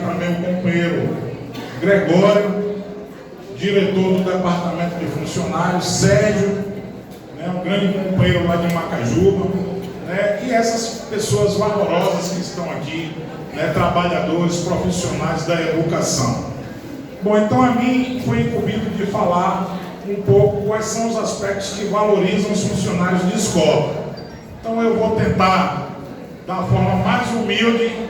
também o companheiro Gregório, diretor do departamento de funcionários, Sérgio, né, um grande companheiro lá de Macajuba, né, e essas pessoas valorosas que estão aqui, né, trabalhadores, profissionais da educação. Bom, então a mim foi incumbido de falar um pouco quais são os aspectos que valorizam os funcionários de escola. Então eu vou tentar, da forma mais humilde,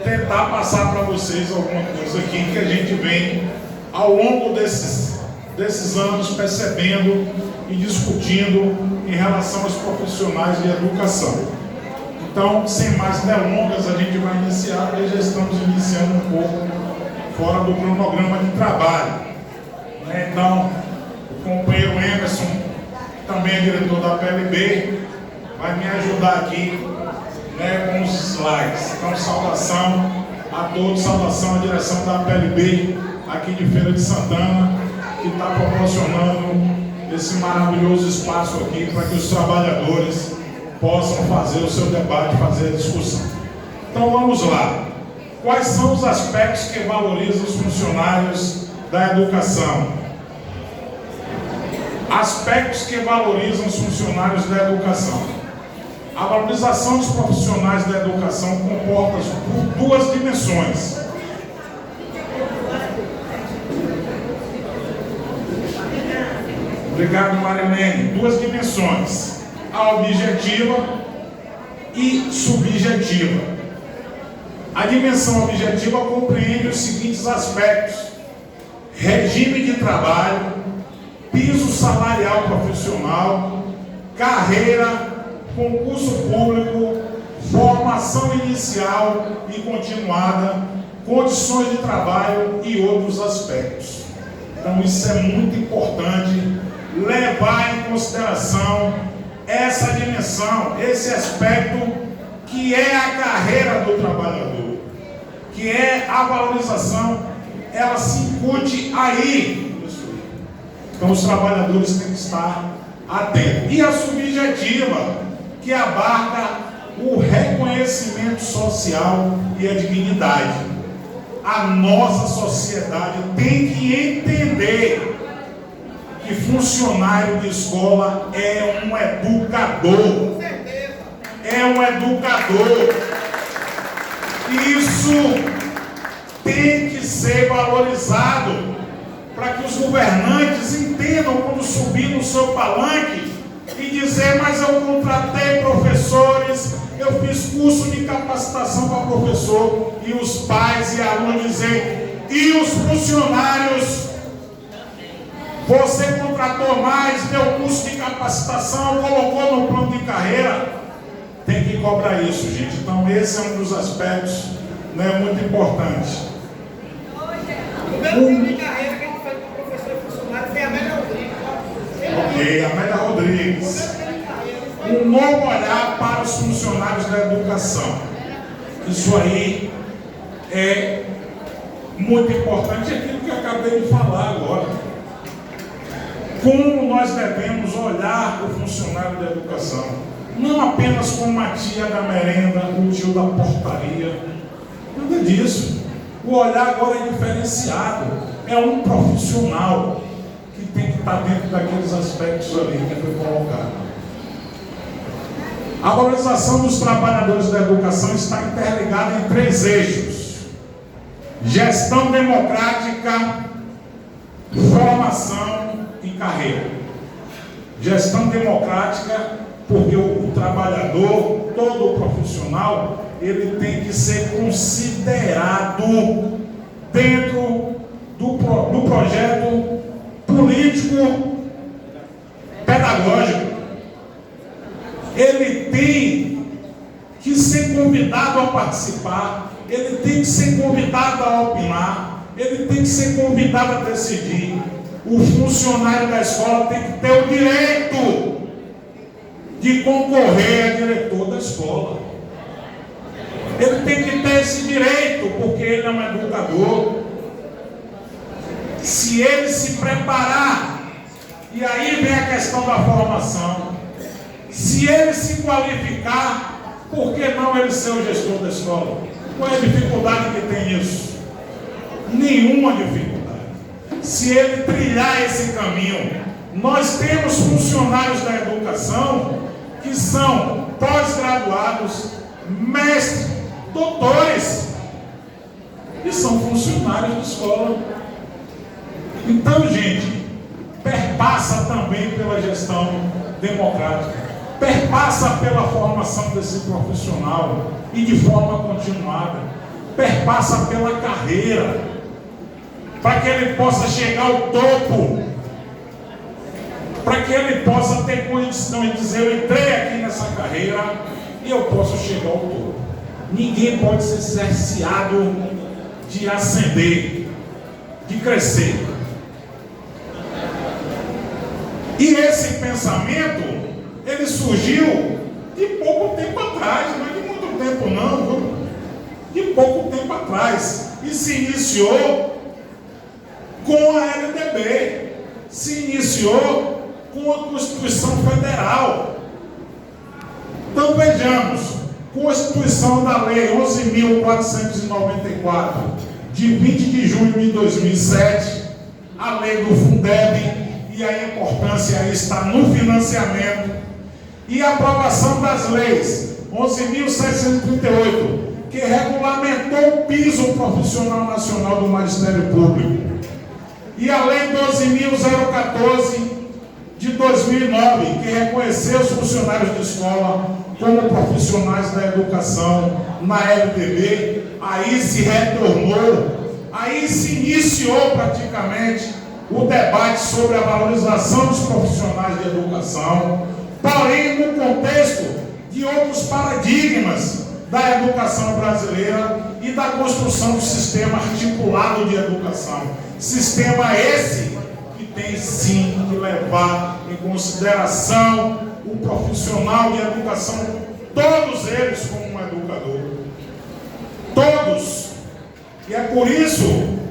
tentar passar para vocês alguma coisa aqui que a gente vem ao longo desses anos percebendo e discutindo em relação aos profissionais de educação. Então, sem mais delongas, a gente vai iniciar, porque já estamos iniciando um pouco fora do cronograma de trabalho. Né? Então, o companheiro Emerson, que também é diretor da PLB, vai me ajudar aqui, né, com os slides. Então, saudação a todos, saudação à direção da PLB aqui de Feira de Santana, que está proporcionando esse maravilhoso espaço aqui para que os trabalhadores possam fazer o seu debate, fazer a discussão. Então vamos lá. Quais são os aspectos que valorizam os funcionários da educação? Aspectos que valorizam os funcionários da educação. A valorização dos profissionais da educação comporta-se por duas dimensões. Obrigado, Marilene. Duas dimensões: a objetiva e subjetiva. A dimensão objetiva compreende os seguintes aspectos: regime de trabalho, piso salarial profissional, carreira, concurso público, formação inicial e continuada, condições de trabalho e outros aspectos. Então isso é muito importante, levar em consideração essa dimensão, esse aspecto que é a carreira do trabalhador, que é a valorização, ela se incute aí. Então os trabalhadores têm que estar atentos. E a subjetiva, que abarca o reconhecimento social e a dignidade. A nossa sociedade tem que entender que funcionário de escola é um educador. É um educador. Isso tem que ser valorizado para que os governantes entendam quando subir no seu palanque e dizer: mas eu contratei professores, eu fiz curso de capacitação para professor, e os pais e alunos dizer: e os funcionários? Você contratou mais, deu curso de capacitação, colocou no plano de carreira. Tem que cobrar isso, gente. Então esse é um dos aspectos, né, muito importantes. O meu plano de carreira que a gente faz com o professor e funcionário foi a Amélia Rodrigues. Ok, Amélia Rodrigues. Um novo olhar para os funcionários da educação. Isso aí é muito importante, é aquilo que eu acabei de falar agora. Como nós devemos olhar o funcionário da educação, não apenas como a tia da merenda, o tio da portaria, nada disso. O olhar agora é diferenciado, é um profissional que tem que estar dentro daqueles aspectos ali que foi colocado. A valorização dos trabalhadores da educação está interligada em três eixos: gestão democrática, formação e carreira. Gestão democrática, porque o trabalhador, todo o profissional, ele tem que ser considerado dentro do projeto político pedagógico. Ele tem que ser convidado a participar, ele tem que ser convidado a opinar, ele tem que ser convidado a decidir. O funcionário da escola tem que ter o direito de concorrer a diretor da escola. Ele tem que ter esse direito, porque ele é um educador. Se ele se preparar, e aí vem a questão da formação, se ele se qualificar, por que não ele ser o gestor da escola? Qual é a dificuldade que tem isso? nenhuma dificuldade. Se ele trilhar esse caminho, nós temos funcionários da educação que são pós-graduados, mestres, doutores, e são funcionários de escola. Então, gente, perpassa também pela gestão democrática, perpassa pela formação desse profissional e de forma continuada, perpassa pela carreira, para que ele possa chegar ao topo, para que ele possa ter condição de dizer: eu entrei aqui nessa carreira e eu posso chegar ao topo. Ninguém pode ser cerceado de ascender, de crescer. E esse pensamento, ele surgiu de pouco tempo atrás, não é de muito tempo não, viu? De pouco tempo atrás, e se iniciou com a LDB, se iniciou com a Constituição Federal. Então vejamos, Constituição da Lei 11.494, de 20 de junho de 2007, a Lei do Fundeb, e a importância aí está no financiamento, e a aprovação das leis 11.738, que regulamentou o piso profissional nacional do Magistério Público, e a Lei 12.014 de 2009, que reconheceu os funcionários de escola como profissionais da educação na LDB. Aí se retornou, aí se iniciou praticamente o debate sobre a valorização dos profissionais de educação, porém no contexto de outros paradigmas da educação brasileira e da construção do sistema articulado de educação. Sistema esse que tem sim que levar em consideração o profissional de educação, todos eles como um educador. Todos. E é por isso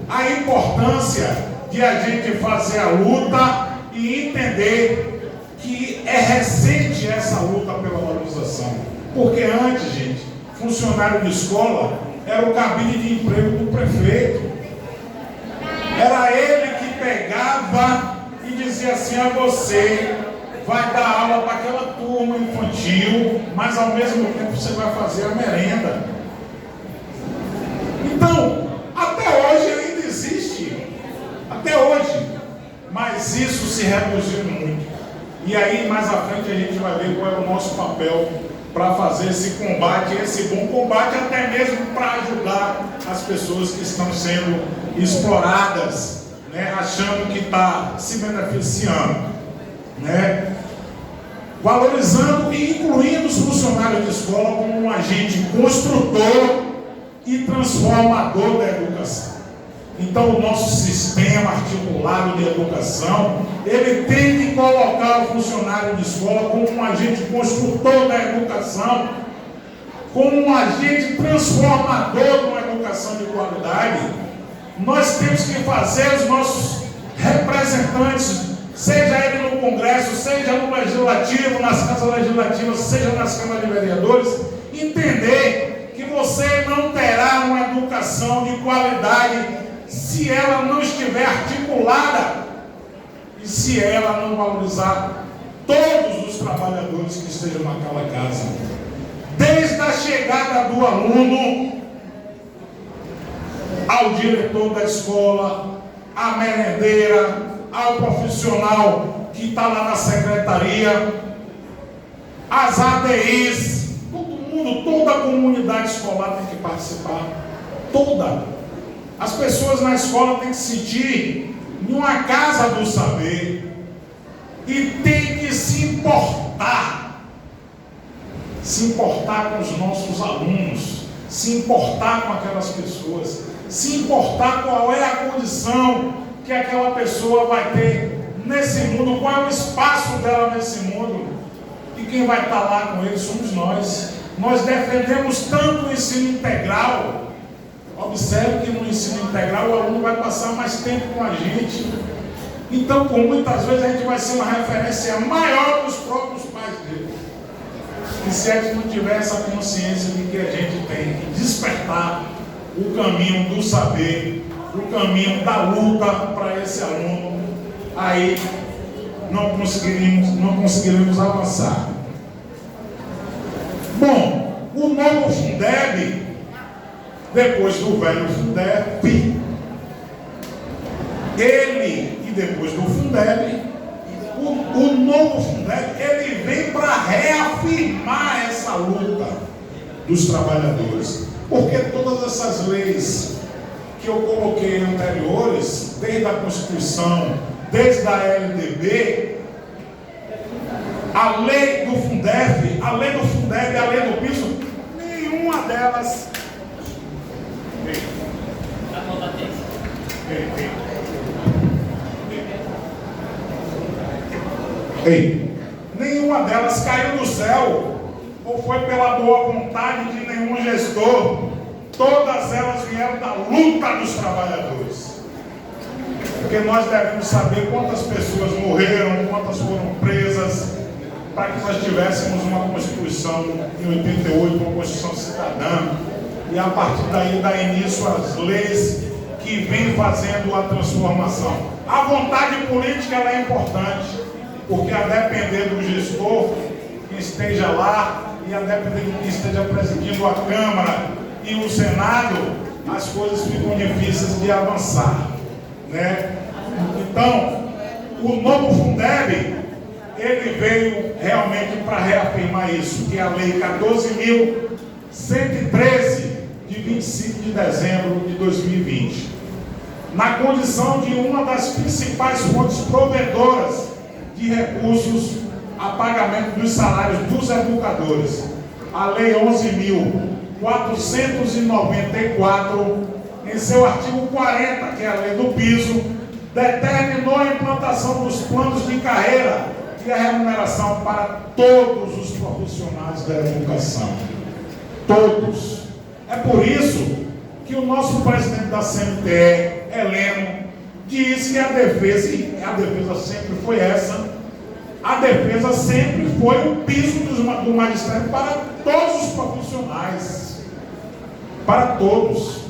a importância de a gente fazer a luta e entender que é recente essa luta pela valorização. Porque antes, gente, funcionário de escola era o cabide de emprego do prefeito. Era ele que pegava e dizia assim: a você vai dar aula para aquela turma infantil, mas ao mesmo tempo você vai fazer a merenda. Então, até hoje ainda existe, até hoje, mas isso se reduziu muito. E aí mais à frente a gente vai ver qual é o nosso papel para fazer esse combate, esse bom combate, até mesmo para ajudar as pessoas que estão sendo exploradas, né, achando que está se beneficiando, né, valorizando e incluindo os funcionários de escola como um agente construtor e transformador da educação. Então o nosso sistema articulado de educação, ele tem que colocar o funcionário de escola como um agente construtor da educação, como um agente transformador de uma educação de qualidade. Nós temos que fazer os nossos representantes, seja ele no Congresso, seja no Legislativo, nas casas legislativas, seja nas câmaras de vereadores, entender que você não terá uma educação de qualidade se ela não estiver articulada e se ela não valorizar todos os trabalhadores que estejam naquela casa. Desde a chegada do aluno ao diretor da escola, à merendeira, ao profissional que está lá na secretaria, as ADIs, todo mundo, toda a comunidade escolar tem que participar, toda. As pessoas na escola têm que se sentir em uma casa do saber e tem que se importar com os nossos alunos, se importar com aquelas pessoas, se importar qual é a condição que aquela pessoa vai ter nesse mundo, qual é o espaço dela nesse mundo, e quem vai estar lá com ele somos nós. Nós defendemos tanto o ensino integral. Observe que no ensino integral o aluno vai passar mais tempo com a gente. Então, por muitas vezes a gente vai ser uma referência maior dos próprios pais dele. E se a gente não tiver essa consciência de que a gente tem que despertar o caminho do saber o caminho da luta para esse aluno, aí não conseguiremos avançar. Bom, o novo Fundeb, depois do velho Fundeb, ele e depois do Fundeb, o novo Fundeb, ele vem para reafirmar essa luta dos trabalhadores, porque todas essas leis que eu coloquei anteriores, desde a Constituição, desde a LDB, a lei do Fundeb, a lei do piso, nenhuma delas nenhuma delas caiu do céu ou foi pela boa vontade de nenhum gestor. Todas elas vieram da luta dos trabalhadores. Porque nós devemos saber quantas pessoas morreram, quantas foram presas, para que nós tivéssemos uma Constituição em 88, uma Constituição cidadã, e a partir daí dá início às leis que vêm fazendo a transformação. A vontade política ela é importante, porque a depender do gestor que esteja lá e a depender de quem esteja presidindo a Câmara e o Senado, as coisas ficam difíceis de avançar, né? Então, o novo Fundeb, ele veio realmente para reafirmar isso, que é a Lei 14.113, de 25 de dezembro de 2020, na condição de uma das principais fontes provedoras de recursos a pagamento dos salários dos educadores. A Lei 11.494, em seu artigo 40, que é a Lei do Piso, determinou a implantação dos planos de carreira e a remuneração para todos os profissionais da educação. Todos. É por isso que o nosso presidente da CNTE, Heleno, diz que a defesa, e a defesa sempre foi essa, a defesa sempre foi o piso do magistério para todos os profissionais, para todos.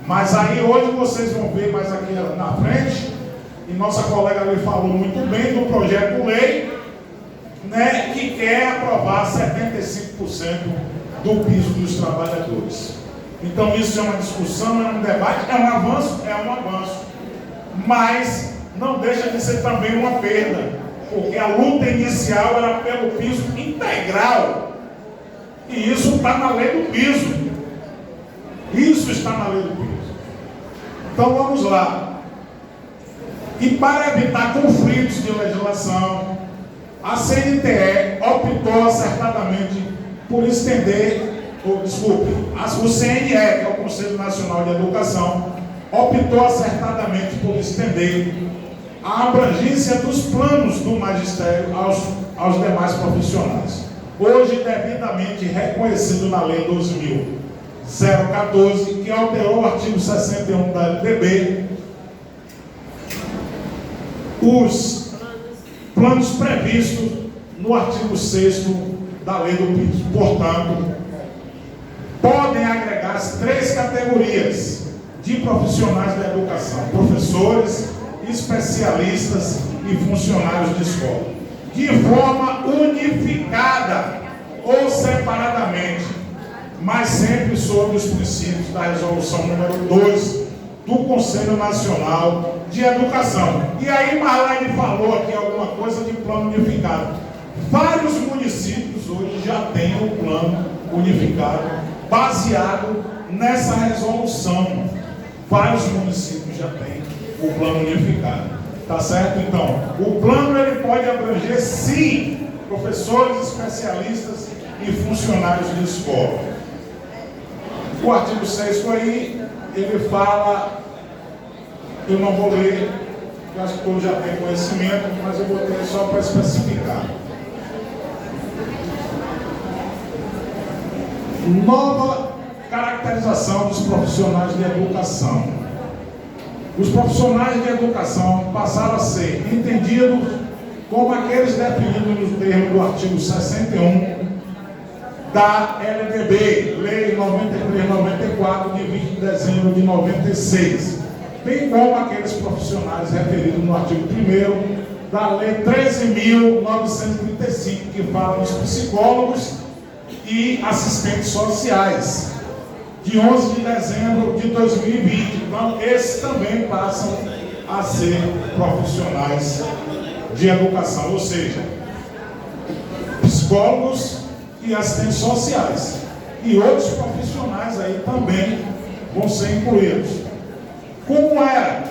Mas aí hoje vocês vão ver mais aqui na frente, e nossa colega ali falou muito bem do projeto-lei, né, que quer aprovar 75% do piso dos trabalhadores. Então isso é uma discussão, é um debate, é um avanço, mas não deixa de ser também uma perda, porque a luta inicial era pelo piso integral, e isso está na lei do piso. Isso está na lei do piso. Então vamos lá. E para evitar conflitos de legislação, a CNTE optou acertadamente por estender, o CNE, que é o Conselho Nacional de Educação, optou acertadamente por estender a abrangência dos planos do magistério aos demais profissionais. Hoje, devidamente reconhecido na Lei 12.014, que alterou o artigo 61 da LDB, os planos previstos no artigo 6º da Lei do Piso. Portanto, podem agregar-se 3 categorias de profissionais da educação: professores, especialistas e funcionários de escola, de forma unificada ou separadamente, mas sempre sob os princípios da resolução número 2 do Conselho Nacional de Educação. E aí Marlene falou aqui alguma coisa de plano unificado. Vários municípios hoje já têm o plano unificado, baseado nessa resolução. Vários municípios já têm o plano unificado. Tá certo? Então, o plano ele pode abranger, sim, professores, especialistas e funcionários de escola. O artigo 6º aí, ele fala, eu não vou ler, eu acho que todos já têm conhecimento, mas eu botei só para especificar. Nova caracterização dos profissionais de educação. Os profissionais de educação passaram a ser entendidos como aqueles definidos no termo do artigo 61 da LDB, Lei 93/94, de 20 de dezembro de 96, bem como aqueles profissionais referidos no artigo 1º da Lei 13.935, que fala dos psicólogos e assistentes sociais, de 11 de dezembro de 2020. Então, esses também passam a ser profissionais de educação, ou seja, psicólogos e assistentes sociais. E outros profissionais aí também vão ser incluídos. Como era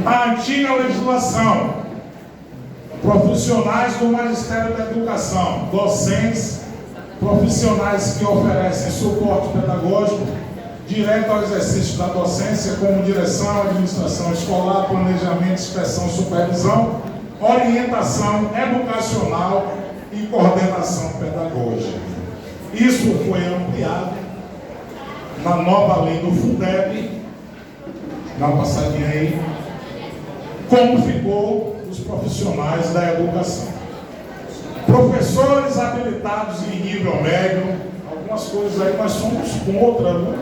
na antiga legislação, profissionais do Magistério da Educação, docentes, profissionais que oferecem suporte pedagógico direto ao exercício da docência, como direção, administração escolar, planejamento, inspeção, supervisão, orientação educacional e coordenação pedagógica. Isso foi ampliado na nova lei do Fundeb, dá uma passadinha aí, como ficou os profissionais da educação. Professores habilitados em nível médio, algumas coisas aí nós somos contra, né?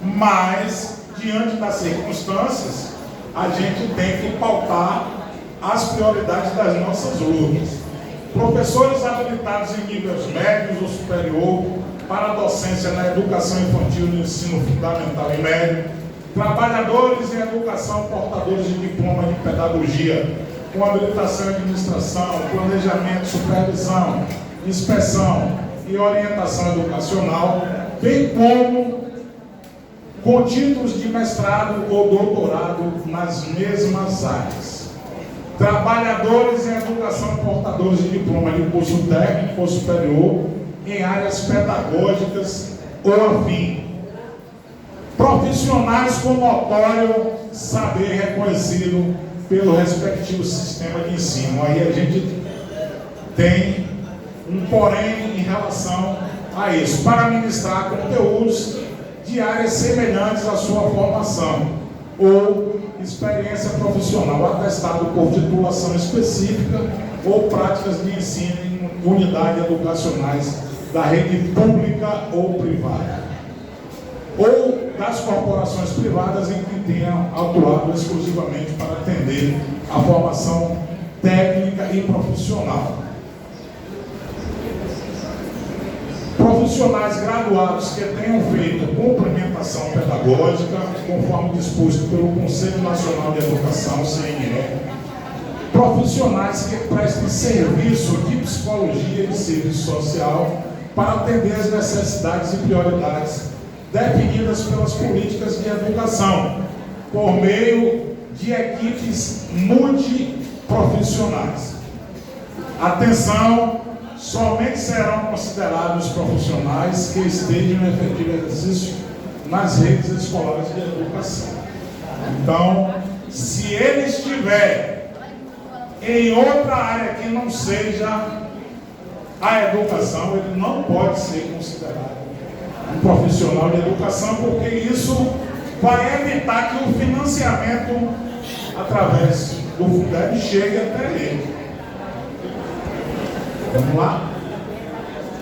Mas, diante das circunstâncias, a gente tem que pautar as prioridades das nossas lutas. Professores habilitados em níveis médios ou superior para a docência na educação infantil no ensino fundamental e médio, trabalhadores em educação portadores de diploma de pedagogia, com habilitação em administração, planejamento, supervisão, inspeção e orientação educacional, bem como com títulos de mestrado ou doutorado nas mesmas áreas. Trabalhadores em educação portadores de diploma de curso técnico ou superior em áreas pedagógicas ou afim. Profissionais com notório saber reconhecido pelo respectivo sistema de ensino. Aí a gente tem um porém em relação a isso, para ministrar conteúdos de áreas semelhantes à sua formação ou experiência profissional, atestado por titulação específica ou práticas de ensino em unidades educacionais da rede pública ou privada, ou das corporações privadas em que tenham atuado exclusivamente para atender a formação técnica e profissional. Profissionais graduados que tenham feito complementação pedagógica, conforme disposto pelo Conselho Nacional de Educação, CNE. Profissionais que prestem serviço de psicologia e de serviço social para atender as necessidades e prioridades definidas pelas políticas de educação, por meio de equipes multiprofissionais. Atenção, somente serão considerados profissionais que estejam em efetivo exercício nas redes escolares de educação. Então, se ele estiver em outra área que não seja a educação, ele não pode ser considerado um profissional de educação, porque isso vai evitar que o financiamento através do Fundeb chegue até ele. Vamos lá?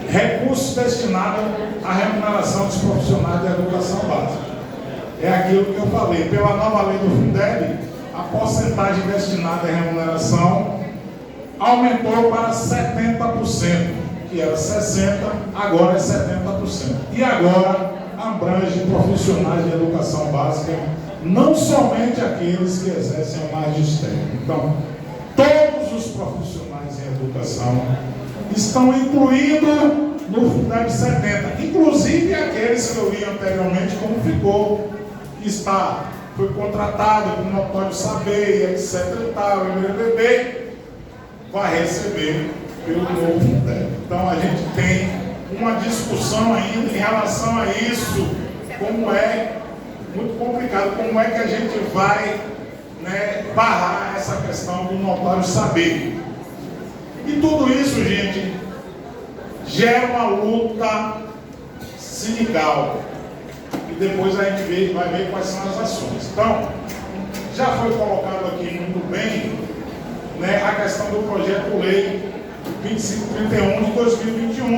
Recursos destinados à remuneração dos profissionais da educação básica. É aquilo que eu falei. Pela nova lei do Fundeb, a porcentagem destinada à remuneração aumentou para 70%, que era 60%, agora é 70%. E agora abrange profissionais de educação básica, não somente aqueles que exercem o magistério. Então, todos os profissionais em educação estão incluídos no Fundeb 70, inclusive aqueles que eu li anteriormente, como ficou, foi contratado com notório saber, etc e tal, MBB, vai receber pelo novo Fundeb. Então a gente tem uma discussão ainda em relação a isso, como é muito complicado, como é que a gente vai, barrar essa questão do notório saber. E tudo isso, gente, gera uma luta sindical. E depois a gente vai ver quais são as ações. Então, já foi colocado aqui muito bem, a questão do projeto-lei 2531 de 2021,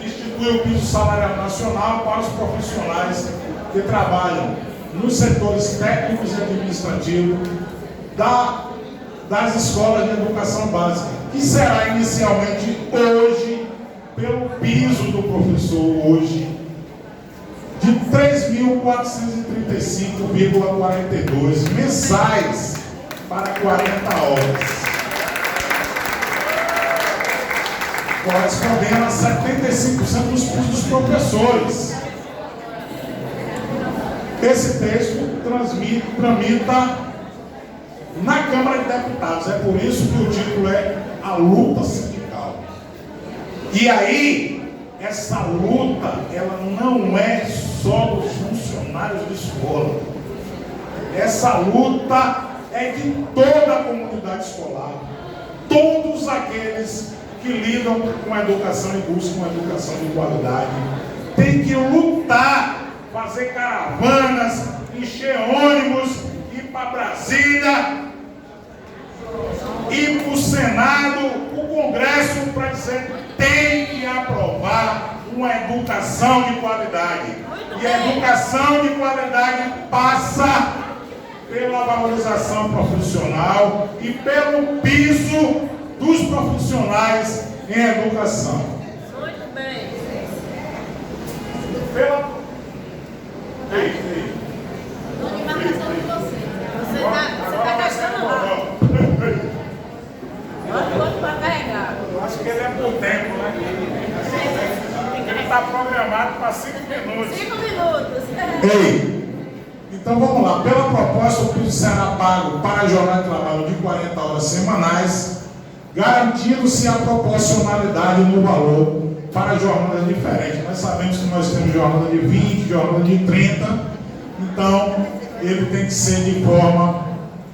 que institui o piso salarial nacional para os profissionais que trabalham nos setores técnicos e administrativos das escolas de educação básica, que será inicialmente hoje, pelo piso do professor hoje, de R$ 3.435,42 mensais para 40 horas, correspondendo a 75% dos custos dos professores. Esse texto tramita na Câmara de Deputados, é por isso que o título é A Luta Sindical. E aí, essa luta, ela não é só dos funcionários de escola. Essa luta é de toda a comunidade escolar. Todos aqueles que lidam com a educação e buscam uma educação de qualidade têm que lutar, fazer caravanas, encher ônibus, ir para Brasília, ir para o Senado, o Congresso, para dizer que tem que aprovar uma educação de qualidade. E a educação de qualidade passa pela valorização profissional e pelo piso dos profissionais em educação. Muito bem. Estou de marcação de você. Você está gastando lá. Quanto para carregar? Eu acho que ele é por tempo, né? Ele está programado para 5 minutos. 5 minutos. Ei, então vamos lá. Pela proposta, o piso será pago para a jornada de trabalho de 40 horas semanais, garantindo-se a proporcionalidade no valor para jornadas diferentes. Nós sabemos que nós temos jornada de 20, jornada de 30, então ele tem que ser de forma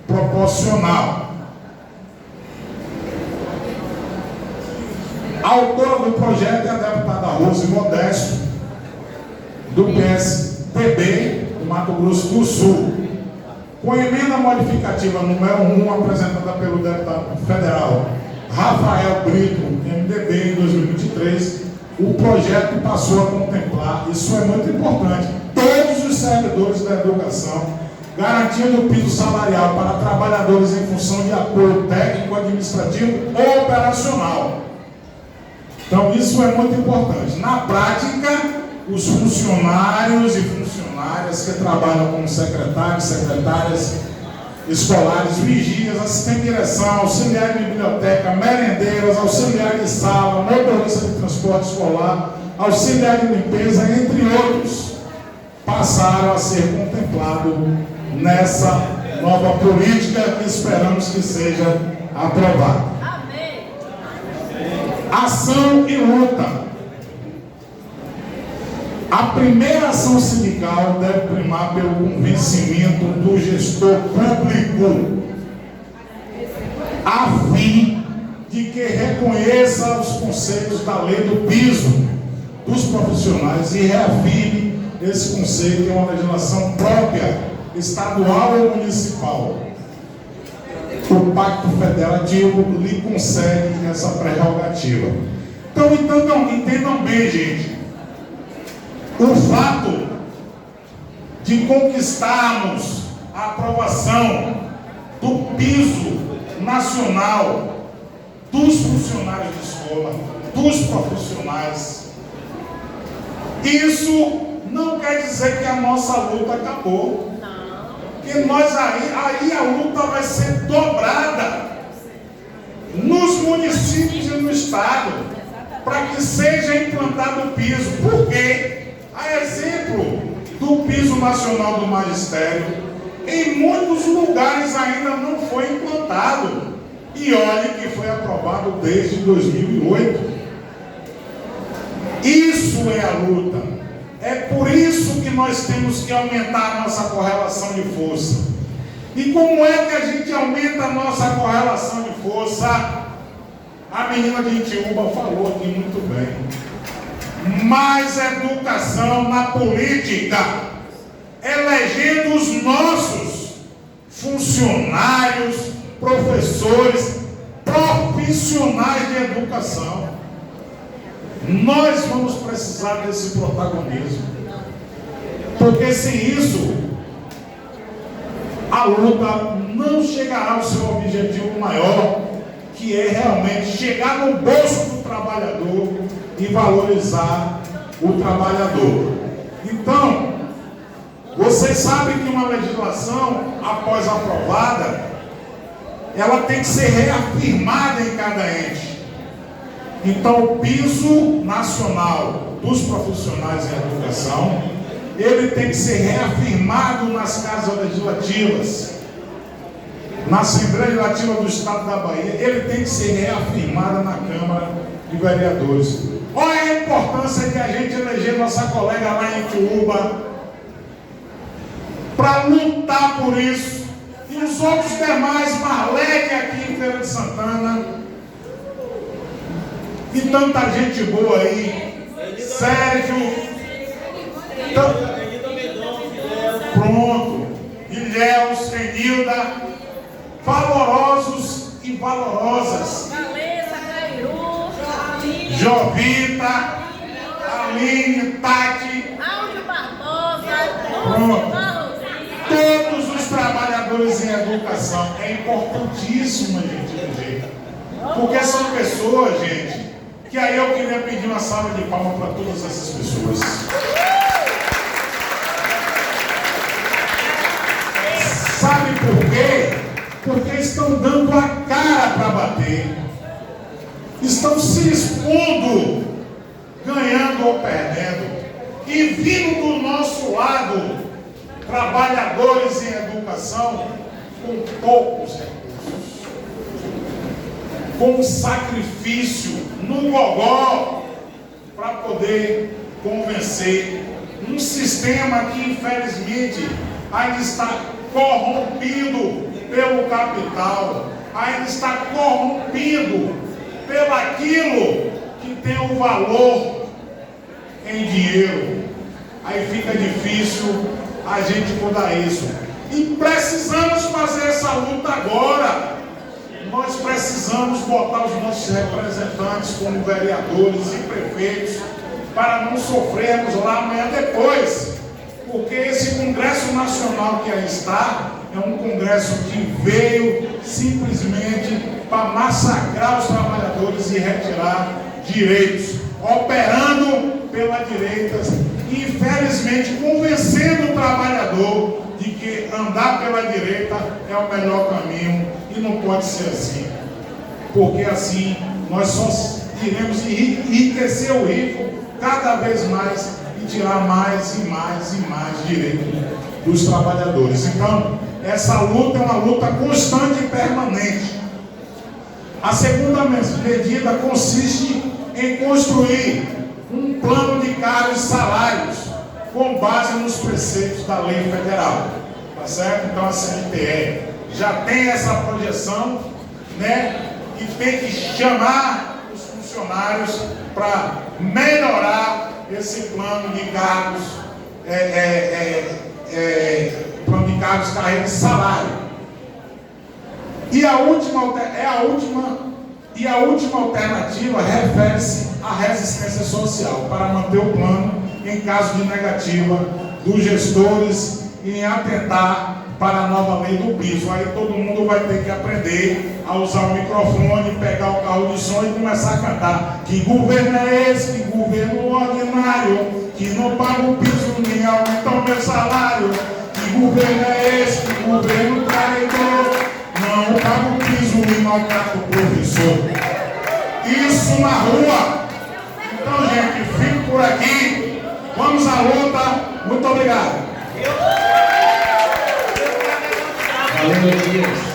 proporcional. A autora do projeto é a deputada Rose Modesto, do PSDB do Mato Grosso do Sul. Com a emenda modificativa número 1, apresentada pelo deputado federal Rafael Brito, MDB, em 2023, o projeto passou a contemplar, isso é muito importante, todos os servidores da educação, garantindo o piso salarial para trabalhadores em função de apoio técnico, administrativo ou operacional. Então, isso é muito importante. Na prática, os funcionários e funcionárias que trabalham como secretários, secretárias escolares, vigias, assistente de direção, auxiliar de biblioteca, merendeiras, auxiliar de sala, motorista de transporte escolar, auxiliar de limpeza, entre outros, passaram a ser contemplados nessa nova política que esperamos que seja aprovada. Amém. Ação e luta. A primeira ação sindical deve primar pelo convencimento do gestor público, a fim de que reconheça os conceitos da lei do piso dos profissionais e reafirme esse conceito em uma legislação própria, estadual ou municipal. O Pacto Federativo lhe concede essa prerrogativa. Então, entendam bem, gente. O fato de conquistarmos a aprovação do piso nacional dos funcionários de escola, dos profissionais, isso não quer dizer que a nossa luta acabou. Porque nós aí a luta vai ser dobrada nos municípios e no estado para que seja implantado o piso. Por quê? A exemplo do piso nacional do magistério, em muitos lugares ainda não foi implantado. E olhe que foi aprovado desde 2008. Isso é a luta. É por isso que nós temos que aumentar a nossa correlação de força. E como é que a gente aumenta a nossa correlação de força? A menina de Itiúba falou aqui muito bem. Mais educação na política, elegendo os nossos funcionários, professores, profissionais de educação. Nós vamos precisar desse protagonismo. Porque sem isso, a luta não chegará ao seu objetivo maior, que é realmente chegar no bolso do trabalhador e valorizar o trabalhador. Então, vocês sabem que uma legislação, após aprovada, ela tem que ser reafirmada em cada ente. Então, o piso nacional dos profissionais em educação, ele tem que ser reafirmado nas casas legislativas, na Assembleia Legislativa do Estado da Bahia, ele tem que ser reafirmado na Câmara de Vereadores. Olha a importância de a gente eleger nossa colega lá em Ituba para lutar por isso. E os outros demais, Marlete aqui em Feira de Santana, e tanta gente boa aí, Sérgio, pronto, Ilhéus, Enilda, valorosos e valorosas, Jovita, Aline, Tati, pronto, todos os trabalhadores em educação. É importantíssimo a gente eleger, porque são pessoas, gente, que aí eu queria pedir uma salva de palmas para todas essas pessoas. Sabe por quê? Porque estão dando a cara para bater, estão se expondo, ganhando ou perdendo, e vindo do nosso lado, trabalhadores em educação com poucos recursos, com sacrifício no gogó para poder convencer um sistema que infelizmente ainda está corrompido pelo capital, ainda está corrompido pelo aquilo que tem o valor em dinheiro. Aí fica difícil a gente mudar isso. E precisamos fazer essa luta agora. Nós precisamos botar os nossos representantes como vereadores e prefeitos para não sofrermos lá amanhã depois. Porque esse Congresso Nacional que aí está é um Congresso que veio simplesmente para massacrar os trabalhadores e retirar direitos, operando pela direita e infelizmente convencendo o trabalhador de que andar pela direita é o melhor caminho, e não pode ser assim, porque assim nós só iremos enriquecer o rico cada vez mais e tirar mais e mais e mais direitos dos trabalhadores. Então, essa luta é uma luta constante e permanente. A segunda medida consiste em construir um plano de cargos e salários com base nos preceitos da lei federal, tá certo? Então a CNTE já tem essa projeção, né? E tem que chamar os funcionários para melhorar esse plano de cargos, plano de cargos, carreira e salário. E a última alternativa refere-se à resistência social, para manter o plano em caso de negativa dos gestores e em atentar para a nova lei do piso. Aí todo mundo vai ter que aprender a usar o microfone, pegar o carro de som e começar a cantar. Que governo é esse? Que governo ordinário, que não paga o piso nem aumenta o meu salário? Que governo é esse? Que governo traidor, não paga o piso e maltrata o professor? Isso na rua. Então, gente, fico por aqui. Vamos à luta. Muito obrigado. Valeu, Dias.